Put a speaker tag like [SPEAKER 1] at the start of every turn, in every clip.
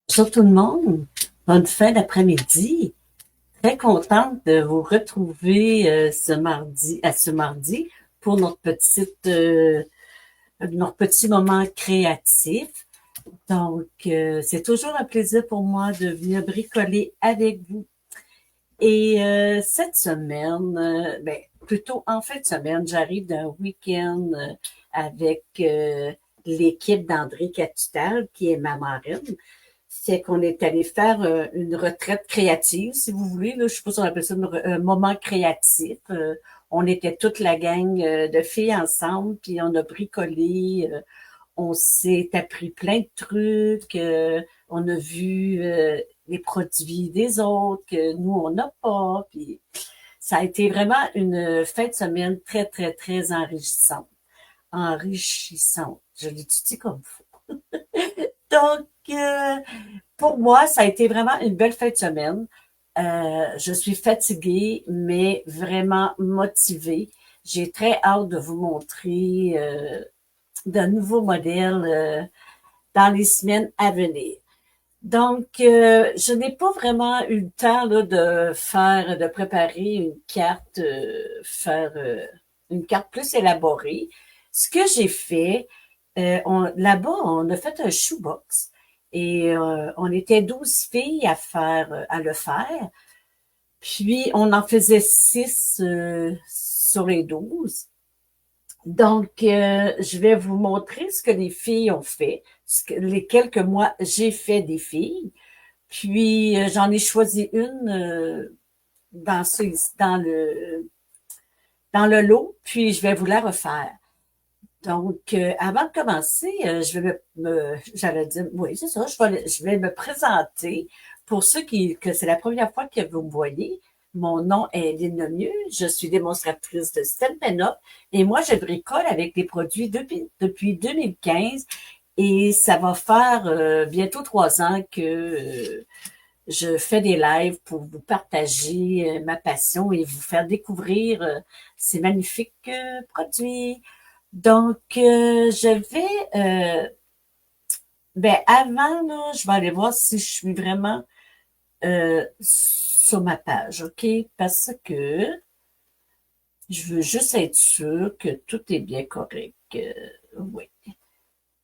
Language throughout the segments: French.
[SPEAKER 1] Bonjour tout le monde, bonne fin d'après-midi. Très contente de vous retrouver ce mardi pour notre petit moment créatif. Donc, c'est toujours un plaisir pour moi de venir bricoler avec vous. Et cette semaine, plutôt en fin de semaine, j'arrive d'un week-end avec l'équipe d'André Catutal, qui est ma marraine. C'est qu'on est allé faire une retraite créative, si vous voulez. Là, je sais pas si on appelle ça un moment créatif. On était toute la gang de filles ensemble, puis on a bricolé, on s'est appris plein de trucs, on a vu les produits des autres que nous, on n'a pas. Puis ça a été vraiment une fin de semaine très, très, très enrichissante. Enrichissante. Je l'étudie comme faut. Donc, pour moi, ça a été vraiment une belle fin de semaine. Je suis fatiguée, mais vraiment motivée. J'ai très hâte de vous montrer de nouveaux modèles dans les semaines à venir. Donc, je n'ai pas vraiment eu le temps là, de préparer une carte, une carte plus élaborée. Ce que j'ai fait, là-bas, on a fait un shoebox et on était 12 filles à le faire. Puis, on en faisait 6 sur les 12. Donc, je vais vous montrer ce que les filles ont fait, lesquelles que moi j'ai fait des filles. Puis, j'en ai choisi une dans, ce, dans le lot, puis je vais vous la refaire. Donc, avant de commencer, je vais j'allais dire, oui, c'est ça, je vais me présenter. Pour ceux que c'est la première fois que vous me voyez, mon nom est Lynn Lemieux, je suis démonstratrice de stand-up et moi, je bricole avec des produits depuis 2015 et ça va faire bientôt 3 ans que je fais des lives pour vous partager ma passion et vous faire découvrir ces magnifiques produits. Donc, je vais, avant, là, je vais aller voir si je suis vraiment sur ma page, OK? Parce que je veux juste être sûre que tout est bien correct. Oui.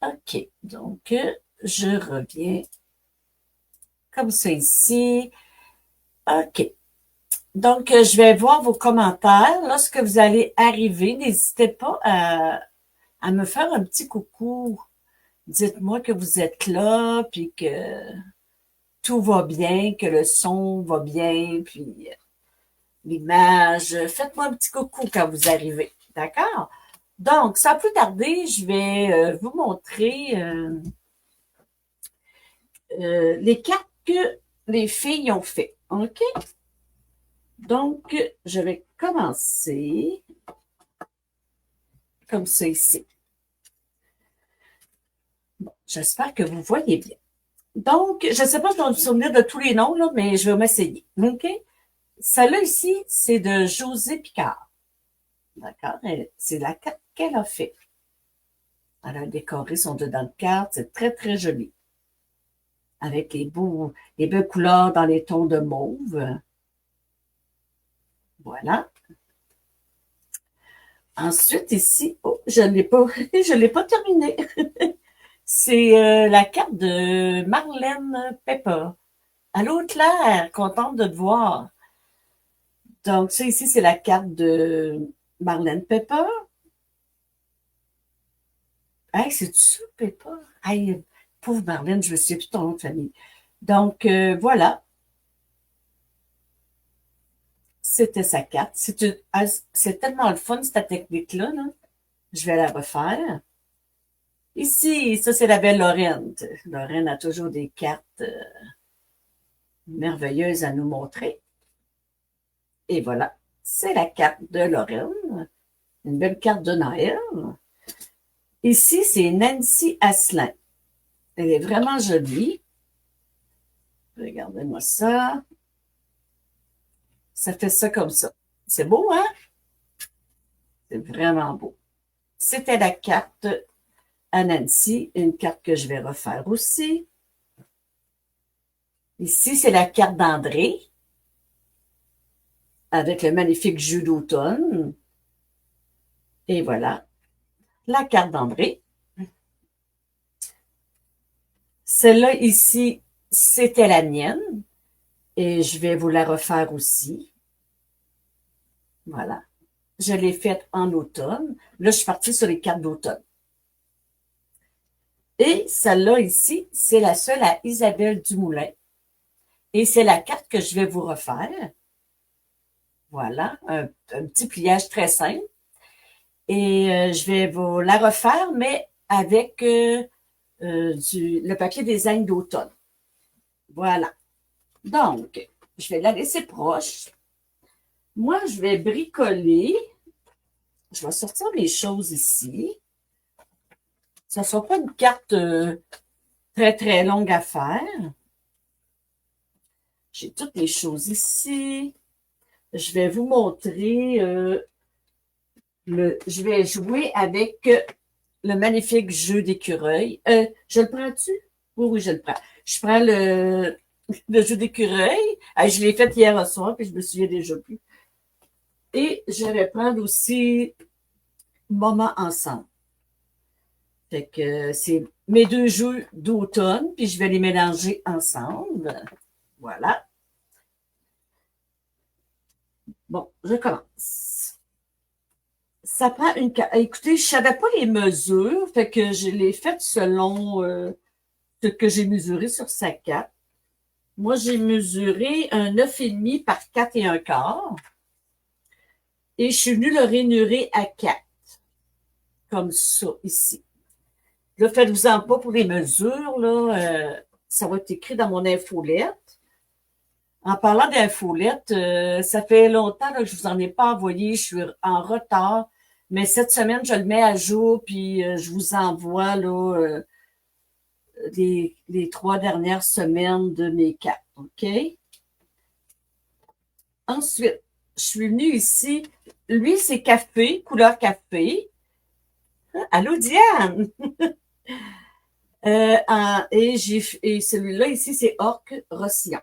[SPEAKER 1] OK. Donc, je reviens comme ça ici. OK. Donc, je vais voir vos commentaires. Lorsque vous allez arriver, n'hésitez pas à me faire un petit coucou. Dites-moi que vous êtes là, puis que tout va bien, que le son va bien, puis l'image. Faites-moi un petit coucou quand vous arrivez. D'accord? Donc, sans plus tarder, je vais vous montrer les cartes que les filles ont fait. OK? Donc, je vais commencer comme ça ici. Bon, j'espère que vous voyez bien. Donc, je ne sais pas si je dois me souvenir de tous les noms, là, mais je vais m'essayer. OK? Celle-là ici, c'est de José Picard. D'accord? C'est la carte qu'elle a fait. Elle a décoré son dedans de carte. C'est très, très joli. Avec les belles couleurs dans les tons de mauve. Voilà. Ensuite, ici, oh, je ne l'ai pas, je l'ai pas terminé. C'est la carte de Marlène Pepper. Allô, Claire, contente de te voir. Donc, ça ici, c'est la carte de Marlène Pepper. Hey, c'est ça, Pepper? Hey, pauvre Marlène, je ne sais plus ton nom de famille. Donc, voilà, c'était sa carte. C'est tellement le fun, cette technique-là, là. Je vais la refaire. Ici, ça, c'est la belle Lorraine. Lorraine a toujours des cartes merveilleuses à nous montrer. Et voilà, c'est la carte de Lorraine. Une belle carte de Noël. Ici, c'est Nancy Asselin. Elle est vraiment jolie. Regardez-moi ça. Ça fait ça comme ça. C'est beau, hein? C'est vraiment beau. C'était la carte à Nancy, une carte que je vais refaire aussi. Ici, c'est la carte d'André avec le magnifique jus d'automne. Et voilà, la carte d'André. Celle-là ici, c'était la mienne. Et je vais vous la refaire aussi. Voilà. Je l'ai faite en automne. Là, je suis partie sur les cartes d'automne. Et celle-là ici, c'est la seule à Isabelle Dumoulin. Et c'est la carte que je vais vous refaire. Voilà, un petit pliage très simple. Et je vais vous la refaire, mais avec le papier design d'automne. Voilà. Donc, je vais la laisser proche. Moi, je vais bricoler. Je vais sortir mes choses ici. Ça ne sera pas une carte très, très longue à faire. J'ai toutes les choses ici. Je vais vous montrer je vais jouer avec le magnifique jeu d'écureuil. Je le prends-tu? Oui, oui, je le prends. Je prends le jeu d'écureuil. Je l'ai fait hier soir, puis je me souviens déjà plus. Et je vais prendre aussi Moment ensemble. Fait que c'est mes deux jeux d'automne, puis je vais les mélanger ensemble. Voilà. Bon, je commence. Ça prend une carte. Écoutez, je savais pas les mesures, fait que je l'ai fait selon ce que j'ai mesuré sur sa carte. Moi, j'ai mesuré un 9,5 par 4 et un quart. Et je suis venue le rainurer à 4. Comme ça, ici. Là, faites-vous-en pas pour les mesures, là. Ça va être écrit dans mon infolette. En parlant d'infolette, ça fait longtemps là, que je vous en ai pas envoyé. Je suis en retard. Mais cette semaine, je le mets à jour, puis je vous envoie là, les 3 dernières semaines de mes cartes. OK? Ensuite, je suis venue ici. Lui, c'est café, couleur café. Allô, Diane! Et celui-là ici, c'est Orque Rossillon.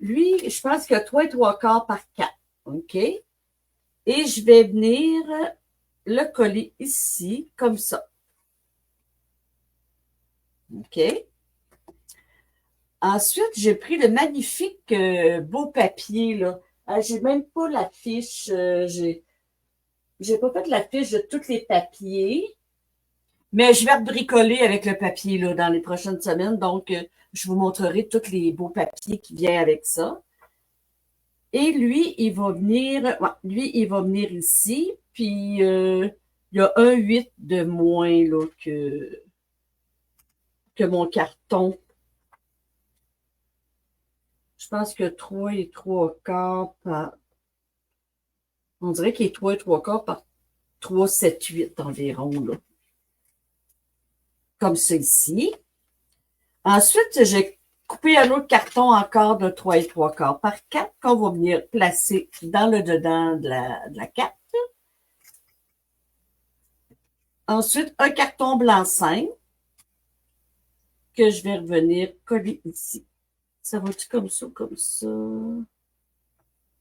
[SPEAKER 1] Lui, je pense qu'il y a 3 3/4 par 4. OK? Et je vais venir le coller ici, comme ça. OK? Ensuite, j'ai pris le magnifique beau papier, là. J'ai même pas la fiche. J'ai pas fait la fiche de tous les papiers. Mais je vais bricoler avec le papier là, dans les prochaines semaines. Donc, je vous montrerai tous les beaux papiers qui viennent avec ça. Et lui, il va venir, ouais, lui, il va venir ici. Puis, il y a un 8 de moins là, que mon carton. Je pense que 3 et 3/4 par. On dirait qu'il est 3 et 3/4 par 3, 7, 8 environ. Là. Comme ça ici. Ensuite, j'ai coupé un autre carton encore de 3 et 3/4 par 4 qu'on va venir placer dans le dedans de la carte. Ensuite, un carton blanc 5 que je vais revenir coller ici. Ça va-tu comme ça, comme ça?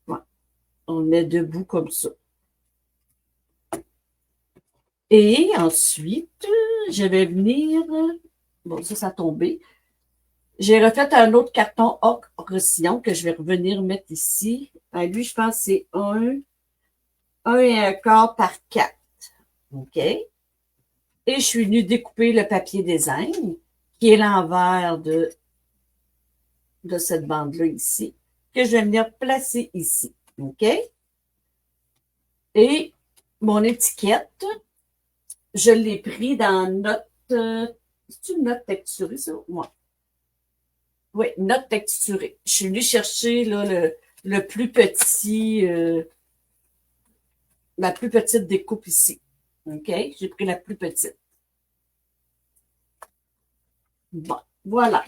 [SPEAKER 1] Ouais. On le met debout comme ça. Et ensuite, je vais venir... Bon, ça a tombé. J'ai refait un autre carton Orque Rossillon que je vais revenir mettre ici. Lui, je pense que c'est 1 et 1/4 par 4. OK? Et je suis venue découper le papier design, qui est l'envers de cette bande-là ici, que je vais venir placer ici. OK? Et mon étiquette, je l'ai pris dans notre... c'est une note texturée, ça? Ouais. Oui, note texturée. Je suis venue chercher là, le plus petit, la plus petite découpe ici. OK? J'ai pris la plus petite. Bon, voilà.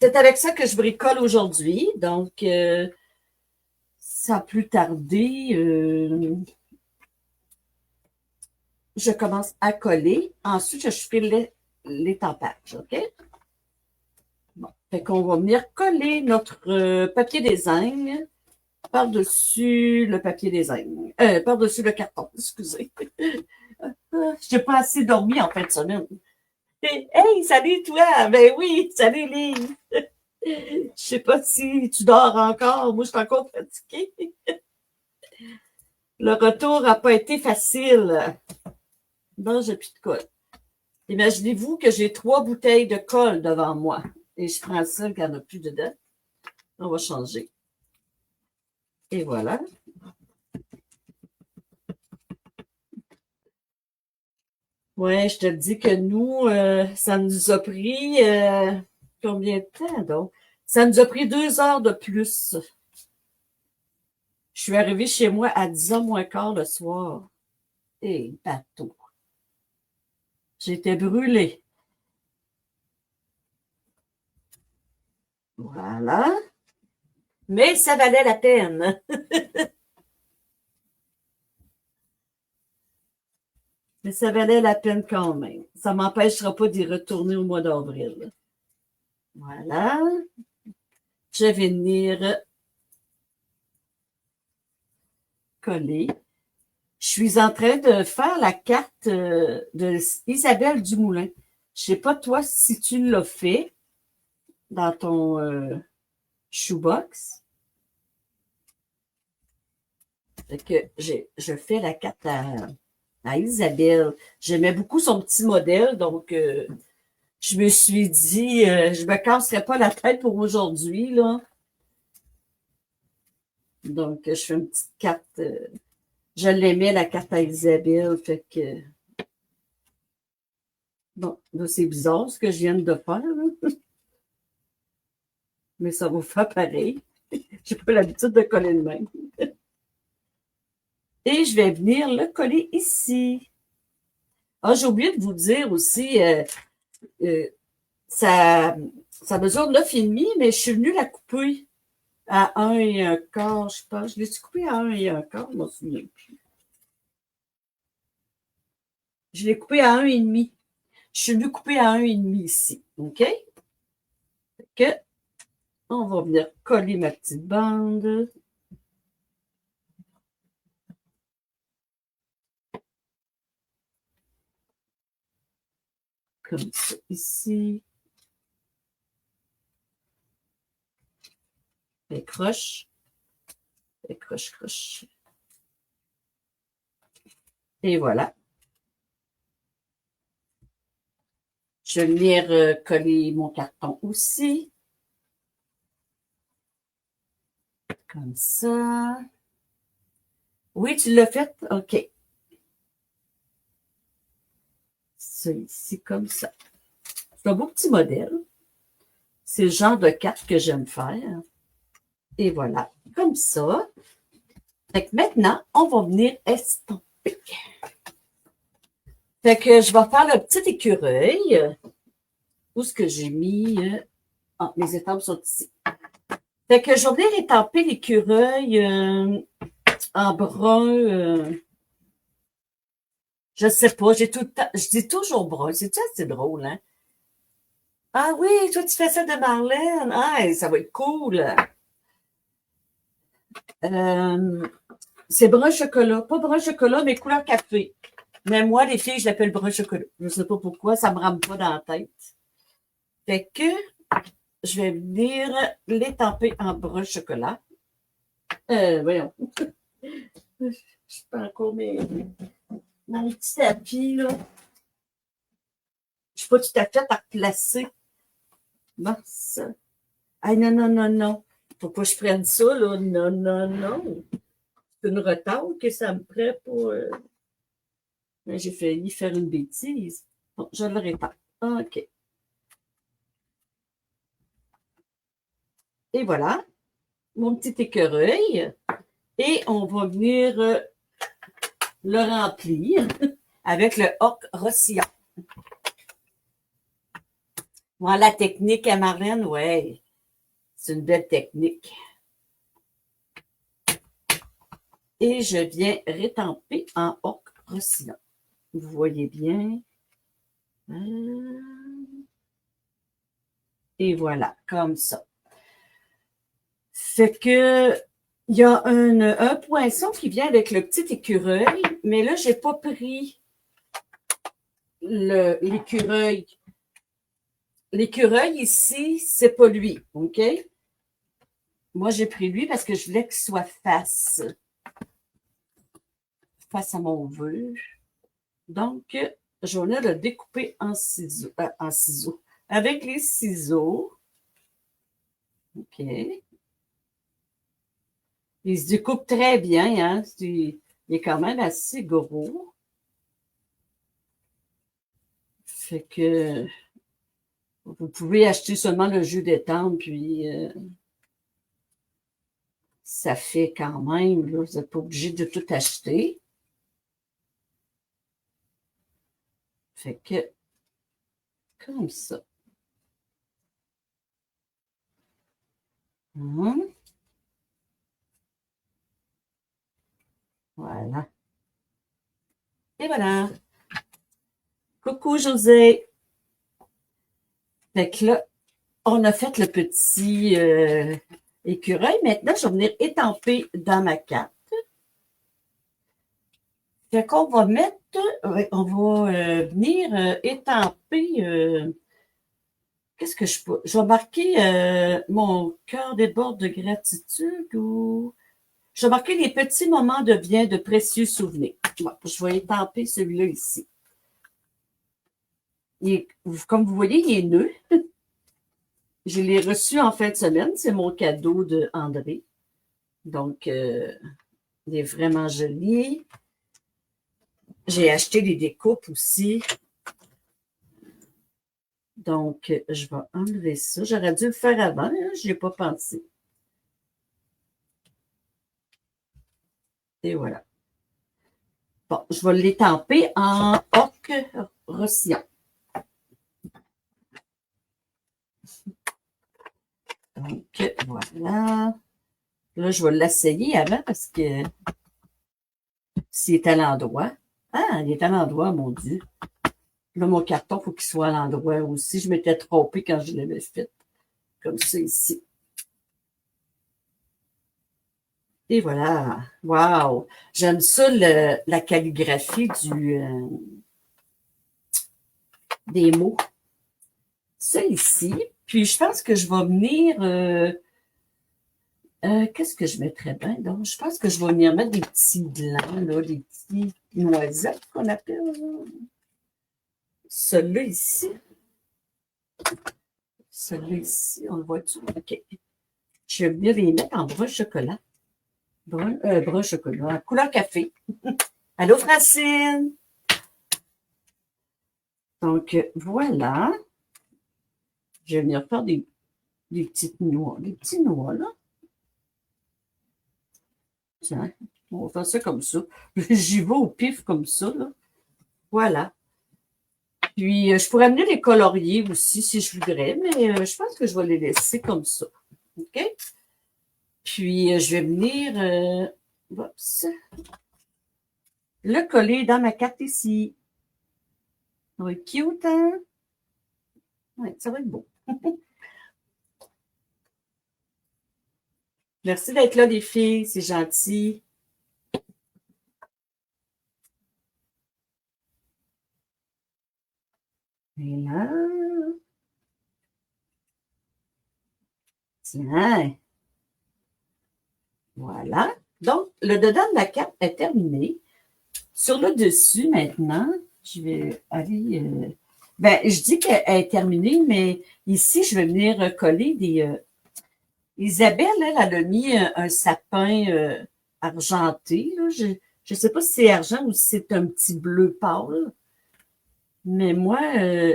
[SPEAKER 1] C'est avec ça que je bricole aujourd'hui. Donc, sans plus tarder, je commence à coller. Ensuite, je fais l'étampage. OK? Bon, Fait qu'on va venir coller notre papier design par-dessus le papier design. Par-dessus le carton, excusez. J'ai pas assez dormi en fin de semaine. Hey, salut toi! Ben oui, salut Lise! Je sais pas si tu dors encore. Moi, je suis encore fatiguée. Le retour n'a pas été facile. Non, j'ai plus de colle. Imaginez-vous que j'ai 3 bouteilles de colle devant moi. Et je prends celle qui n'en a plus dedans. On va changer. Et voilà. Ouais, je te dis que nous, ça nous a pris combien de temps donc? Ça nous a pris 2 heures de plus. Je suis arrivée chez moi à 10h moins quart le soir. Et bateau. J'étais brûlée. Voilà. Mais ça valait la peine. Mais ça valait la peine quand même. Ça m'empêchera pas d'y retourner au mois d'avril. Voilà. Je vais venir coller. Je suis en train de faire la carte de Isabelle Dumoulin. Je sais pas toi si tu l'as fait dans ton shoebox. Fait que je fais la carte à Isabelle. J'aimais beaucoup son petit modèle, donc je me suis dit, je me casserai pas la tête pour aujourd'hui, là. Donc, je fais une petite carte. Je l'aimais, la carte à Isabelle, fait que... Bon, là, c'est bizarre ce que je viens de faire, là. Mais ça va faire pareil. J'ai pas l'habitude de coller le même. Et je vais venir le coller ici. Ah, j'ai oublié de vous dire aussi, euh, ça, ça mesure 9,5, mais je suis venue la couper à 1 1/4, je pense. Je l'ai coupé à 1 1/4, je m'en souviens plus. Je l'ai coupé à 1,5. Je suis venue couper à 1,5 ici. OK? Fait que, on va venir coller ma petite bande. Comme ça, ici. Et croche. Et croche, croche. Et voilà. Je vais venir coller mon carton aussi. Comme ça. Oui, tu l'as fait? OK. Ça ici, comme ça. C'est un beau petit modèle. C'est le genre de carte que j'aime faire. Et voilà, comme ça. Fait que maintenant, on va venir estamper. Fait que je vais faire le petit écureuil. Où est-ce que j'ai mis? Ah, mes étampes sont ici. Fait que je vais venir étamper l'écureuil en brun. Je sais pas, j'ai tout le temps, je dis toujours brun. C'est assez drôle, hein? Ah oui, toi, tu fais ça de Marlène. Ah, ça va être cool. Euh, c'est brun chocolat. Pas brun chocolat, mais couleur café. Mais moi, les filles, je l'appelle brun chocolat. Je sais pas pourquoi, ça me rame pas dans la tête. Fait que je vais venir l'étamper en brun chocolat. Voyons. Je pas encore mon petit tapis, là. Je suis pas tout à fait à replacer. Bon, ça. Ah, non, non, non, non. Faut pas que je prenne ça, là. Non, non, non. C'est une retard que ça me prend pour... J'ai failli faire une bêtise. Bon, je le répare. OK. Et voilà, mon petit écureuil. Et on va venir le remplir avec le hoc rossillon. Voilà la technique à Marlène, ouais. C'est une belle technique. Et je viens rétamper en hoc rossillon. Vous voyez bien. Et voilà, comme ça. Fait que il y a un poinçon qui vient avec le petit écureuil, mais là, j'ai pas pris l'écureuil. L'écureuil ici, c'est pas lui, OK? Moi, j'ai pris lui parce que je voulais qu'il soit face à mon vœu. Donc, je vais le découper en ciseaux, avec les ciseaux. OK. Il se découpe très bien, hein? Il est quand même assez gros. Fait que vous pouvez acheter seulement le jus d'étendre, puis ça fait quand même, là, vous n'êtes pas obligé de tout acheter. Fait que, comme ça. Hum, voilà. Et voilà. Coucou, José. Fait que là, on a fait le petit écureuil. Maintenant, je vais venir étamper dans ma carte. Fait qu'on va mettre, on va venir étamper. Qu'est-ce que je peux? Je vais marquer mon cœur déborde de gratitude ou je vais marquer les petits moments de bien, de précieux souvenirs. Bon, je vais étamper celui-là ici. Comme vous voyez, il est neuf. Je l'ai reçu en fin de semaine. C'est mon cadeau de André. Donc, il est vraiment joli. J'ai acheté des découpes aussi. Donc, je vais enlever ça. J'aurais dû le faire avant, hein? Je n'y ai pas pensé. Et voilà. Bon, je vais l'étamper en orque rossillon. Donc, voilà. Là, je vais l'essayer avant parce que s'il est à l'endroit. Ah, il est à l'endroit, mon Dieu. Là, mon carton, il faut qu'il soit à l'endroit aussi. Je m'étais trompée quand je l'avais fait. Comme ça, ici. Et voilà. Wow! J'aime ça, la calligraphie des mots. Ça ici. Puis, je pense que je vais venir... qu'est-ce que je mettrais bien? Donc, je pense que je vais venir mettre des petits blancs, là, des petits noisettes qu'on appelle. Celui-là ici. Celui-là ici, on le voit-tu? OK. Je vais venir les mettre en brun chocolat. Brun chocolat, couleur café. Allô, Francine? Donc, voilà. Je vais venir faire des petites noix. Des petits noix, là. Tiens, on va faire ça comme ça. J'y vais au pif comme ça, là. Voilà. Puis, je pourrais amener les coloriers aussi si je voudrais, mais je pense que je vais les laisser comme ça. OK? Puis, je vais venir le coller dans ma carte ici. Ça va être cute, hein? Oui, ça va être beau. Merci d'être là, les filles. C'est gentil. Et là. Tiens. Voilà. Donc, le dedans de la carte est terminé. Sur le dessus, maintenant, je vais aller... ben, je dis qu'elle est terminée, mais ici, je vais venir coller des... Isabelle, elle a mis un sapin argenté. Là. Je ne sais pas si c'est argent ou si c'est un petit bleu pâle. Mais moi,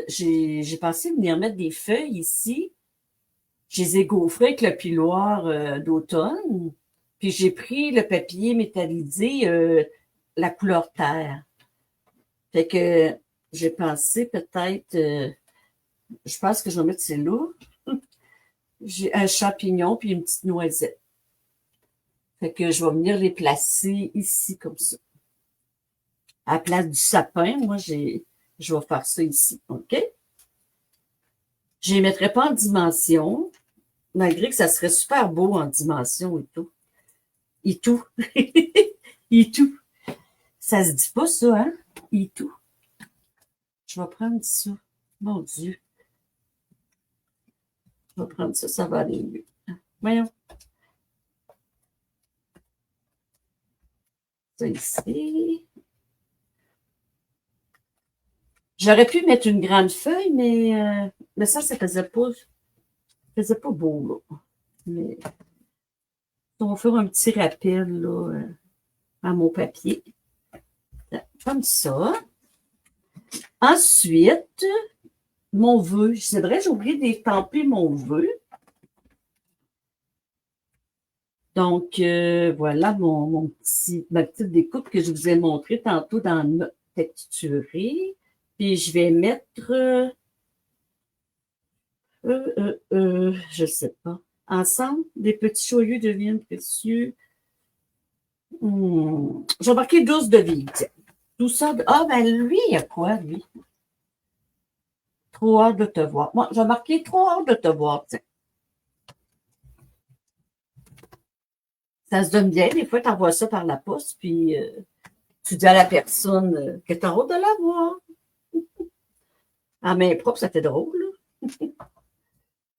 [SPEAKER 1] j'ai pensé venir mettre des feuilles ici. Je les ai gaufrées avec le piloir d'automne. Puis j'ai pris le papier métallisé, la couleur terre. Fait que j'ai pensé peut-être, je pense que je vais mettre celle-là. J'ai un champignon puis une petite noisette. Fait que je vais venir les placer ici comme ça. À la place du sapin, moi, je vais faire ça ici. OK? Je les mettrais pas en dimension, malgré que ça serait super beau en dimension et tout. Et tout. Et tout. Ça se dit pas, ça, hein? Et tout. Je vais prendre ça. Mon Dieu. Je vais prendre ça, ça va aller mieux. Voyons. Ça ici. J'aurais pu mettre une grande feuille, mais ça faisait pas beau, là. Mais on va faire un petit rappel, là, à mon papier. Comme ça. Ensuite, mon vœu. C'est vrai, j'ai oublié d'étamper mon vœu. Donc, voilà ma petite découpe que je vous ai montrée tantôt dans notre texturé. Puis, je vais mettre, je sais pas, ensemble, des petits joyeux deviennent précieux. Je vais marquer 12 de vie. Tout ça. Ah, ben lui, il y a quoi, lui? Trop hâte de te voir. Moi, je vais marquer trop hâte de te voir. Tiens. Ça se donne bien. Des fois, tu envoies ça par la poste, puis tu dis à la personne que tu as hâte de la voir. En main propre, ça fait drôle. Là.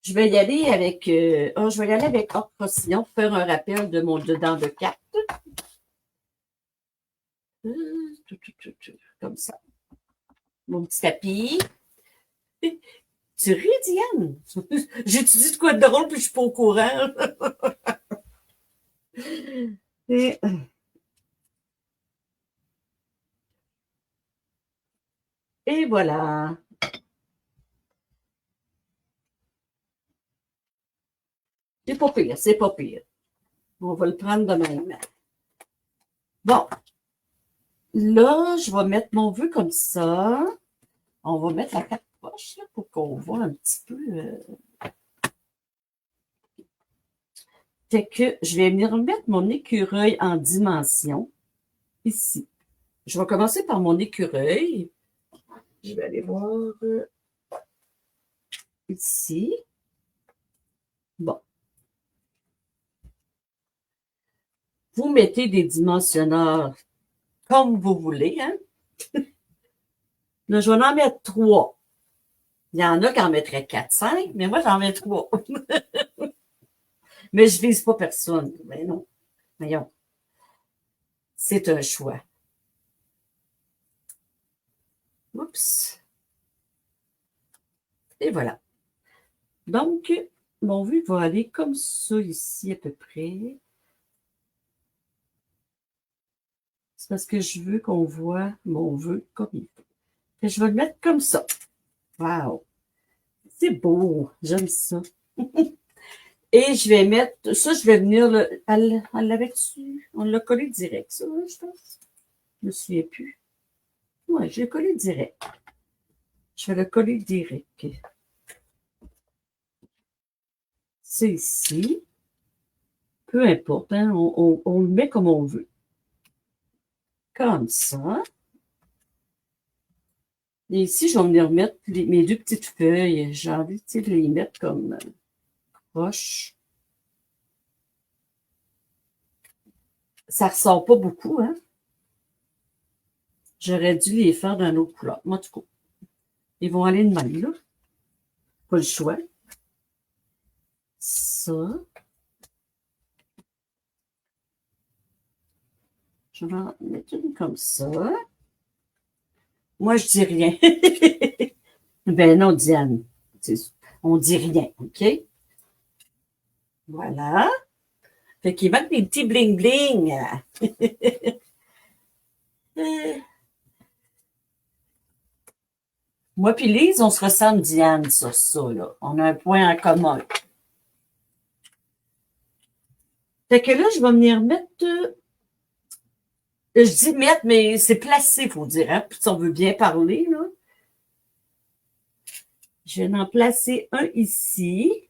[SPEAKER 1] Je vais y aller avec je vais y aller avec Hors Procillon pour faire un rappel de mon dedans de carte. Comme ça. Mon petit tapis. Tu ris, Diane? J'étudie de quoi de drôle, puis je suis pas au courant. Et, et voilà. C'est pas pire, c'est pas pire. On va le prendre de même. Bon. Là, je vais mettre mon vœu comme ça. On va mettre la carte poche là, pour qu'on voit un petit peu. Fait que je vais venir remettre mon écureuil en dimension ici. Je vais commencer par mon écureuil. Je vais aller voir ici. Bon. Vous mettez des dimensionneurs comme vous voulez. Hein? Là, je vais en mettre 3. Il y en a qui en mettraient 4, 5, mais moi, j'en mets 3. Mais je vise pas personne. Mais non. Voyons. C'est un choix. Oups. Et voilà. Donc, mon vue va aller comme ça ici à peu près. C'est parce que je veux qu'on voit mon vœu comme il faut. Et je vais le mettre comme ça. Wow! C'est beau. J'aime ça. Et je vais mettre, ça, je vais venir, on l'avait dessus. On l'a collé direct, ça, je pense. Je me souviens plus. Ouais, je l'ai collé direct. Je vais le coller direct. C'est ici. Peu importe, hein, on le met comme on veut. Comme ça. Et ici, je vais venir mettre mes 2 petites feuilles. J'ai envie de les mettre comme proche. Ça ressort pas beaucoup, hein? J'aurais dû les faire d'un autre couleur. Moi, du coup, ils vont aller de même, là. Pas le choix. Ça. Je vais en mettre une comme ça. Moi, je dis rien. Ben non, Diane. On dit rien, OK? Voilà. Fait qu'ils mettent des petits bling-bling. Moi puis Lise, on se ressemble, Diane, sur ça, là. On a un point en commun. Fait que là, je vais venir mettre... je dis mettre, mais c'est placé, faut dire, hein, si on veut bien parler, là. Je vais en placer un ici.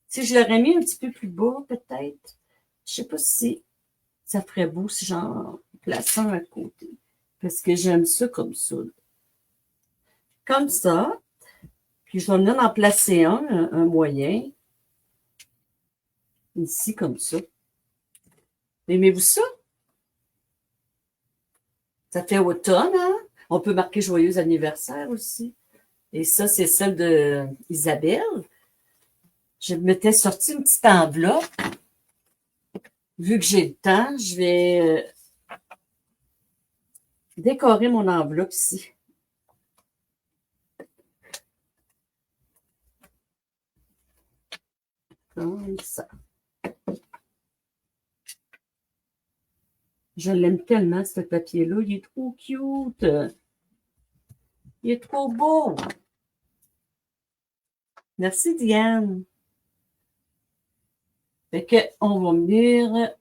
[SPEAKER 1] Si je l'aurais mis un petit peu plus bas, peut-être. Je sais pas si ça ferait beau si j'en place un à côté. Parce que j'aime ça comme ça. Là. Comme ça. Puis je vais venir en placer un moyen. Ici, comme ça. Aimez-vous ça? Ça fait automne, hein? On peut marquer joyeux anniversaire aussi. Et ça, c'est celle de Isabelle. Je m'étais sorti une petite enveloppe. Vu que j'ai le temps, je vais décorer mon enveloppe ici. Comme ça. Je l'aime tellement, ce papier-là. Il est trop cute. Il est trop beau. Merci, Diane. Fait que, on va venir,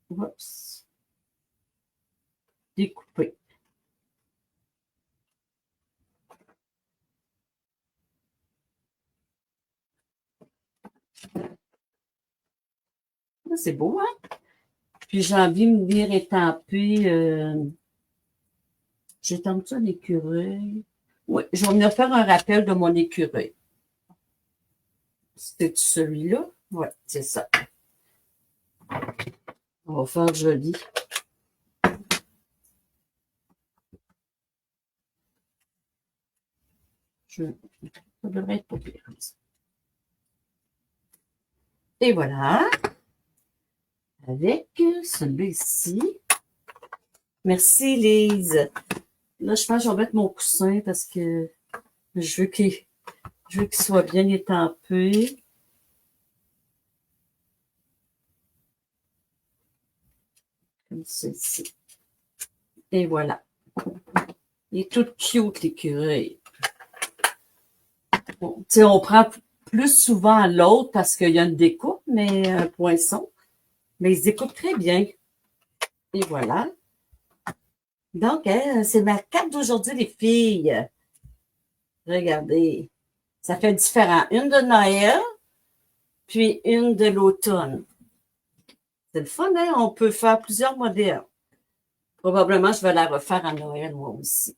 [SPEAKER 1] oups, découper. C'est beau, hein? Puis j'ai envie de venir étamper. J'étampe ça un écureuil. Oui, je vais venir faire un rappel de mon écureuil. C'est celui-là? Oui, c'est ça. On va faire joli. Ça devrait être pas pire comme ça. Et voilà. Avec celui-là ici. Merci, Lise. Là, je pense que je vais mettre mon coussin parce que je veux qu'il soit bien étampé. Comme ceci. Et voilà. Il est tout cute, l'écureuil. Bon, on prend plus souvent l'autre parce qu'il y a une découpe, mais un poinçon. Mais il se découpe très bien. Et voilà. Donc, c'est ma carte d'aujourd'hui, les filles. Regardez. Ça fait différent. Une de Noël, puis une de l'automne. C'est le fun, hein? On peut faire plusieurs modèles. Probablement, je vais la refaire à Noël, moi aussi.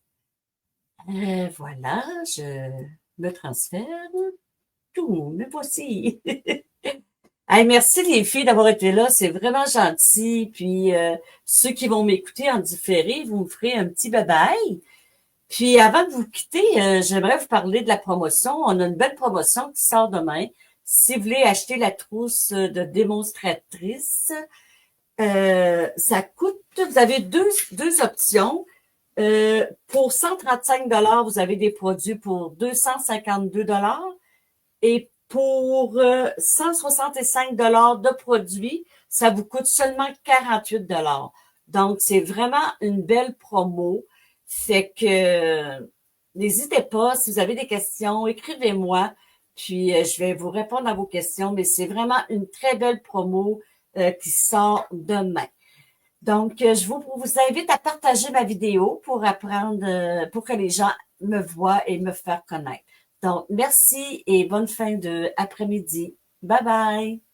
[SPEAKER 1] Voilà, je me transfère. Tout, me voici. Hey, merci les filles d'avoir été là, c'est vraiment gentil. Puis ceux qui vont m'écouter en différé, vous me ferez un petit bye-bye. Puis avant de vous quitter, j'aimerais vous parler de la promotion. On a une belle promotion qui sort demain. Si vous voulez acheter la trousse de démonstratrice, ça coûte, vous avez deux options. Pour 135 vous avez des produits pour 252 et pour 165 de produits, ça vous coûte seulement 48 Donc, c'est vraiment une belle promo. Fait que n'hésitez pas, si vous avez des questions, écrivez-moi, puis je vais vous répondre à vos questions, mais c'est vraiment une très belle promo qui sort demain. Donc, je vous invite à partager ma vidéo pour apprendre, pour que les gens me voient et me faire connaître. Donc, merci et bonne fin de après-midi. Bye bye!